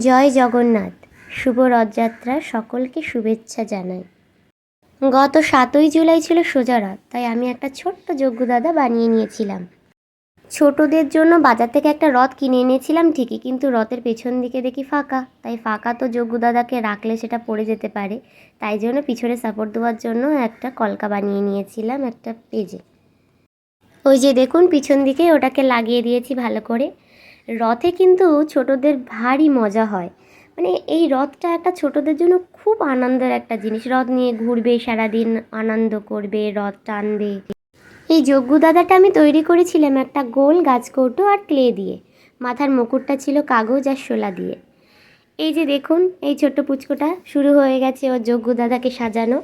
জয় জগন্নাথ। শুভ রথযাত্রার সকলকে শুভেচ্ছা জানাই। গত 7ই জুলাই ছিল সোজা রথ, তাই আমি একটা ছোট্ট যজ্ঞদাদা বানিয়ে নিয়েছিলাম। ছোটদের জন্য বাজার থেকে একটা রথ কিনে এনেছিলাম ঠিকই, কিন্তু রথের পেছন দিকে দেখি ফাঁকা। তাই ফাঁকা তো যজ্ঞদাদাকে রাখলে সেটা পড়ে যেতে পারে, তাই জন্য পিছনে সাপোর্ট দেওয়ার জন্য একটা কলকা বানিয়ে নিয়েছিলাম একটা পেজে। ওই যে দেখুন পিছন দিকে ওটাকে লাগিয়ে দিয়েছি ভালো করে। রথে কিন্তু ছোটদের ভারী মজা হয়, মানে এই রথটা একটা ছোটদের জন্য খুব আনন্দের একটা জিনিস। রথ নিয়ে ঘুরবে, সারাদিন আনন্দ করবে, রথ টানবে। এই যজ্ঞদাদাটা আমি তৈরি করেছিলাম একটা গোল গাছকৌটো আর ক্লে দিয়ে। মাথার মুকুটটা ছিল কাগজ আর শোলা দিয়ে। এই যে দেখুন এই ছোট্ট পুচকোটা শুরু হয়ে গেছে ওর যজ্ঞদাদাকে সাজানো।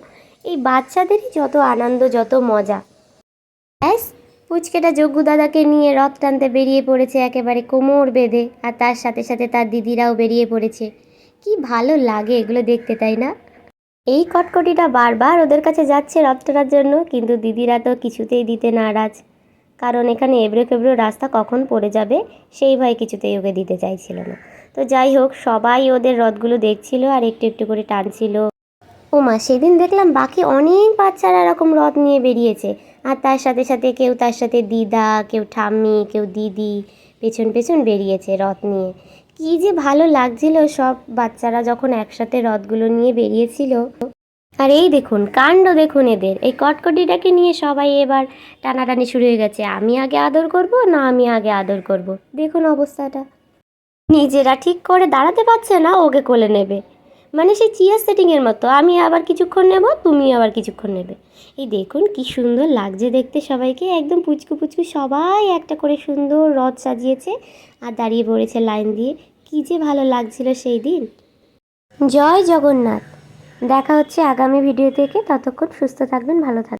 এই বাচ্চাদেরই যত আনন্দ, যত মজা। ব্যাস, পুচকেটা যজ্ঞদাদাকে নিয়ে রথ টানতে বেরিয়ে পড়েছে একেবারে কোমর বেঁধে, আর তার সাথে সাথে তার দিদিরাও বেরিয়ে পড়েছে। কি ভালো লাগে এগুলো দেখতে, তাই না? এই কটকটিটা বারবার ওদের কাছে যাচ্ছে রথ টানার জন্য, কিন্তু দিদিরা তো কিছুতেই দিতে নারাজ, কারণ এখানে এবড়ো খেবড়ো রাস্তা কখন পড়ে যাবে সেই ভয় কিছুতেই ওকে দিতে চাইছিল না। তো যাই হোক, সবাই ওদের রথগুলো দেখছিল আর একটু একটু করে টানছিল। ওমা, সেদিন দেখলাম বাকি অনেক বাচ্চারা এরকম রথ নিয়ে বেরিয়েছে, আর তার সাথে সাথে কেউ তার সাথে দিদা, কেউ ঠাম্মি, কেউ দিদি পেছন পেছন বেরিয়েছে রথ নিয়ে। কী যে ভালো লাগছিল সব বাচ্চারা যখন একসাথে রথগুলো নিয়ে বেরিয়েছিল। আর এই দেখুন কাণ্ড, দেখুন এদের এই কটকটিটাকে নিয়ে সবাই এবার টানাটানি শুরু হয়ে গেছে। আমি আগে আদর করব না আমি আগে আদর করব, দেখুন অবস্থাটা। নিজেরা ঠিক করে দাঁড়াতে পারছে না, ওকে কোলে নেবে, মানে সেই চেয়ার সেটিংয়ের মতো। আমি আবার কিছুক্ষণ নেব, তুমি আবার কিছুক্ষণ নেবে। এই দেখুন কি সুন্দর লাগছে দেখতে সবাইকে, একদম পুচকু পুচকু সবাই একটা করে সুন্দর রথ সাজিয়েছে আর দাঁড়িয়ে পড়েছে লাইন দিয়ে। কী যে ভালো লাগছিল সেই দিন। জয় জগন্নাথ। দেখা হচ্ছে আগামী ভিডিও থেকে, ততক্ষণ সুস্থ থাকবেন, ভালো থাকবেন।